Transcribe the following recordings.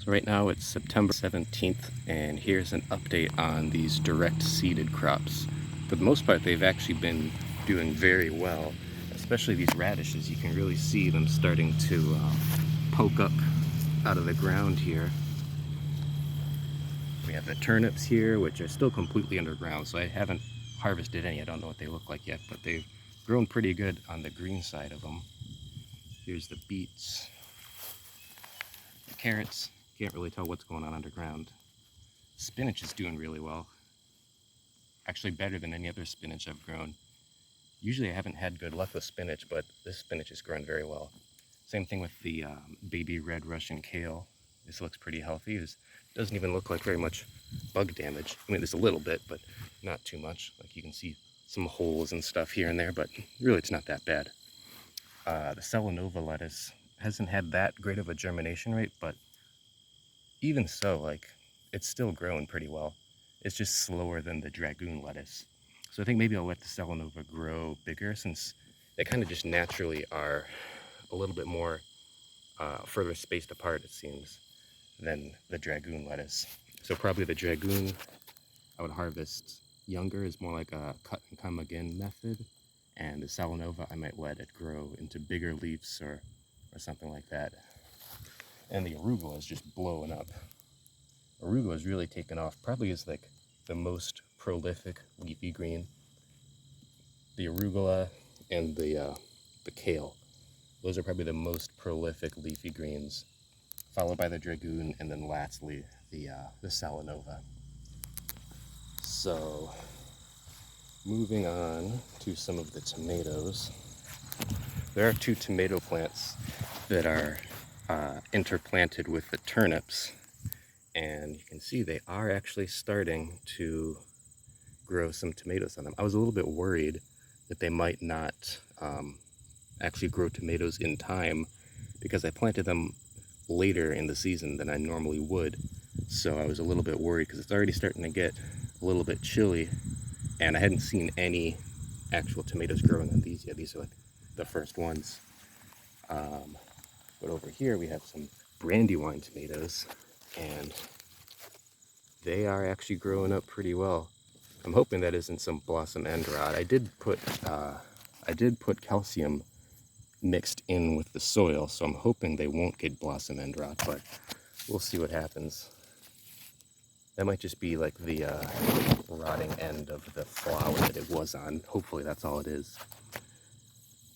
So right now it's September 17th, and here's an update on these direct seeded crops. For the most part, they've actually been doing very well, especially these radishes. You can really see them starting to poke up out of the ground here. We have the turnips here, which are still completely underground, so I haven't harvested any. I don't know what they look like yet, but they've grown pretty good on the green side of them. Here's the beets, the carrots. Can't really tell what's going on underground. Spinach is doing really well. Actually better than any other spinach I've grown. Usually I haven't had good luck with spinach, but this spinach is growing very well. Same thing with the baby red Russian kale. This looks pretty healthy. This doesn't even look like very much bug damage. I mean, there's a little bit, but not too much. Like you can see some holes and stuff here and there, but really it's not that bad. The Celanova lettuce hasn't had that great of a germination rate, but even so, like, it's still growing pretty well. It's just slower than the Dragoon lettuce. So I think maybe I'll let the Celanova grow bigger, since they kind of just naturally are a little bit more further spaced apart, it seems, than the Dragoon lettuce. So probably the Dragoon I would harvest younger, is more like a cut and come again method, and the Celanova I might let it grow into bigger leaves or something like that. And the arugula is just blowing up. Arugula is really taken off. Probably is like the most prolific leafy green. The arugula and the kale. Those are probably the most prolific leafy greens, followed by the Dragoon, and then lastly the Celanova. So moving on to some of the tomatoes. There are two tomato plants that are interplanted with the turnips, and you can see they are actually starting to grow some tomatoes on them. I was a little bit worried that they might not actually grow tomatoes in time, because I planted them later in the season than I normally would. So I was a little bit worried because it's already starting to get a little bit chilly, and I hadn't seen any actual tomatoes growing on these yet. These are like the first ones. But over here we have some Brandywine tomatoes, and they are actually growing up pretty well. I'm hoping that isn't some blossom end rot. I did put calcium mixed in with the soil, so I'm hoping they won't get blossom end rot, but we'll see what happens. That might just be like the rotting end of the flower that it was on. Hopefully that's all it is.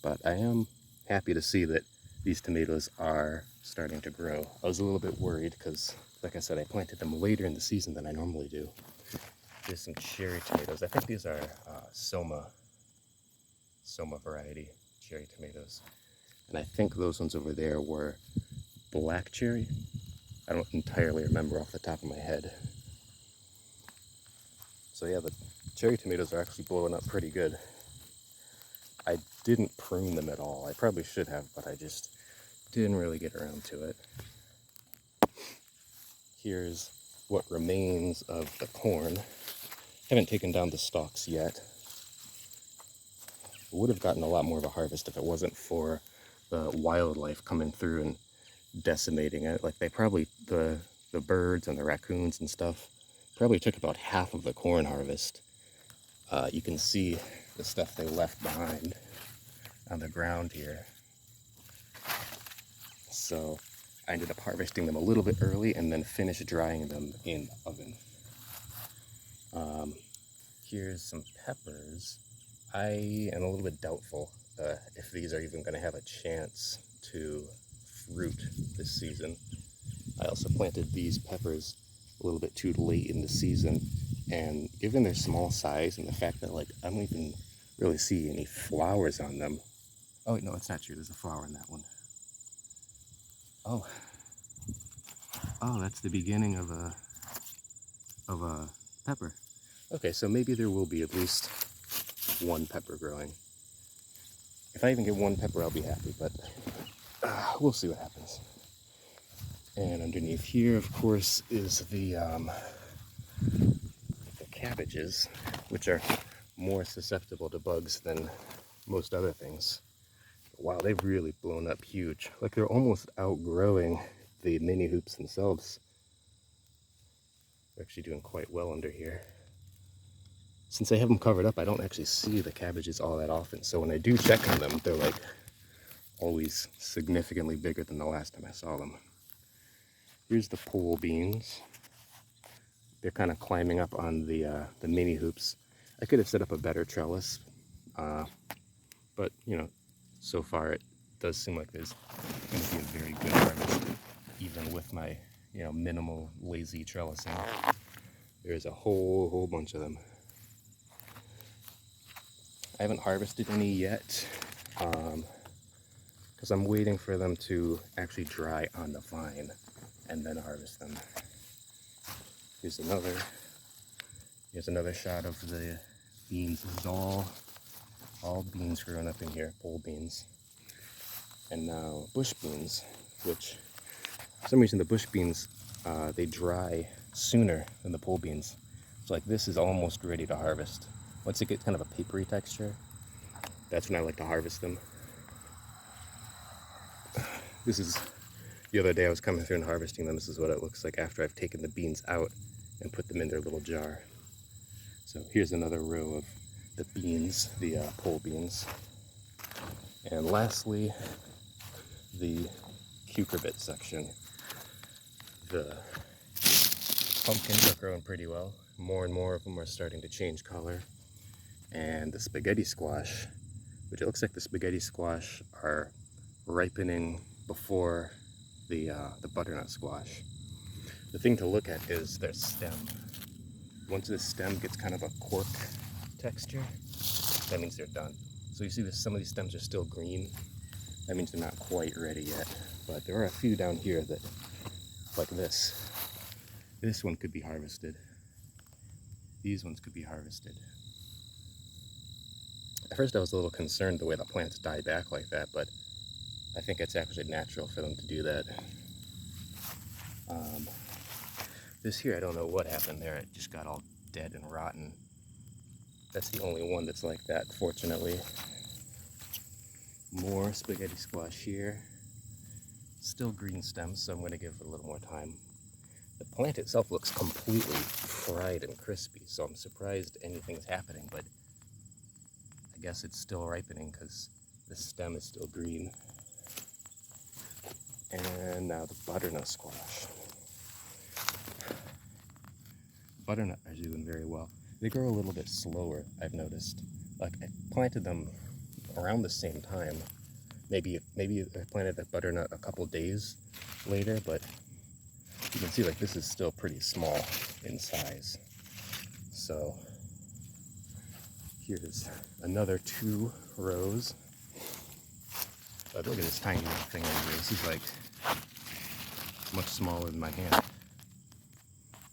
But I am happy to see that these tomatoes are starting to grow. I was a little bit worried because, like I said, I planted them later in the season than I normally do. Here's some cherry tomatoes. I think these are Soma variety cherry tomatoes. And I think those ones over there were black cherry. I don't entirely remember off the top of my head. So yeah, the cherry tomatoes are actually blowing up pretty good. I didn't prune them at all. I probably should have, but I just didn't really get around to it. Here's what remains of the corn. Haven't taken down the stalks yet. Would have gotten a lot more of a harvest if it wasn't for the wildlife coming through and decimating it. Like they probably, the birds and the raccoons and stuff probably took about half of the corn harvest. You can see the stuff they left behind on the ground here. So I ended up harvesting them a little bit early and then finished drying them in the oven. Here's some peppers. I am a little bit doubtful if these are even going to have a chance to fruit this season. I also planted these peppers a little bit too late in the season, and given their small size and the fact that like I don't even really see any flowers on them. Oh wait, no, it's not true. There's a flower in that one. Oh, that's the beginning of a pepper. Okay, so maybe there will be at least one pepper growing. If I even get one pepper, I'll be happy, but we'll see what happens. And underneath here, of course, is the cabbages, which are more susceptible to bugs than most other things. Wow, they've really blown up huge. Like they're almost outgrowing the mini hoops themselves are actually doing quite well under here. Since I have them covered up, I don't actually see the cabbages all that often. So when I do check on them, they're like always significantly bigger than the last time I saw them. Here's the pole beans. They're kind of climbing up on the mini hoops. I could have set up a better trellis, but you know, so far it does seem like there's going to be a very good harvest, even with my, you know, minimal, lazy trellising. There's a whole bunch of them. I haven't harvested any yet, because I'm waiting for them to actually dry on the vine and then harvest them. Here's another shot of the beans. This is all beans growing up in here, pole beans. And now bush beans, which for some reason the bush beans, they dry sooner than the pole beans. So like this is almost ready to harvest. Once it gets kind of a papery texture, that's when I like to harvest them. This is, the other day I was coming through and harvesting them. This is what it looks like after I've taken the beans out and put them in their little jar. So here's another row of the beans, the pole beans. And lastly, the cucurbit section. The pumpkins are growing pretty well. More and more of them are starting to change color. And the spaghetti squash, which it looks like the spaghetti squash are ripening before the butternut squash. The thing to look at is their stem. Once the stem gets kind of a cork texture, that means they're done. So you see that some of these stems are still green. That means they're not quite ready yet. But there are a few down here that, like this. This one could be harvested. These ones could be harvested. At first I was a little concerned the way the plants die back like that, but I think it's actually natural for them to do that. This here, I don't know what happened there. It just got all dead and rotten. That's the only one that's like that, fortunately. More spaghetti squash here. Still green stems, so I'm going to give it a little more time. The plant itself looks completely fried and crispy, so I'm surprised anything's happening, but I guess it's still ripening because the stem is still green. And now the butternut squash. Butternut are doing very well. They grow a little bit slower, I've noticed. Like, I planted them around the same time. Maybe I planted that butternut a couple days later, but you can see like this is still pretty small in size. So here's another 2 rows. But look at this tiny little thing over here. This is like much smaller than my hand.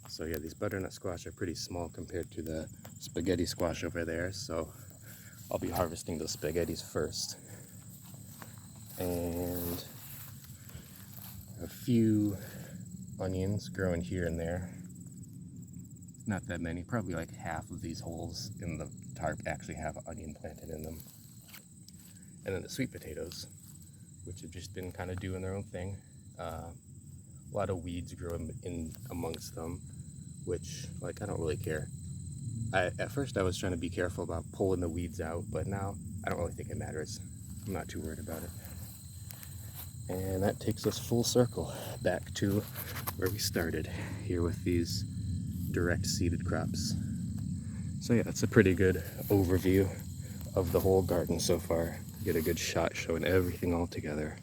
So yeah, these butternut squash are pretty small compared to the spaghetti squash over there. So I'll be harvesting those spaghettis first. And a few onions growing here and there. Not that many, probably like half of these holes in the tarp actually have an onion planted in them. And then the sweet potatoes, which have just been kind of doing their own thing. A lot of weeds growing in amongst them, which, like, I don't really care. At first I was trying to be careful about pulling the weeds out, but now I don't really think it matters. I'm not too worried about it. And that takes us full circle back to where we started, here with these direct seeded crops. So yeah, that's a pretty good overview of the whole garden so far. Get a good shot showing everything all together.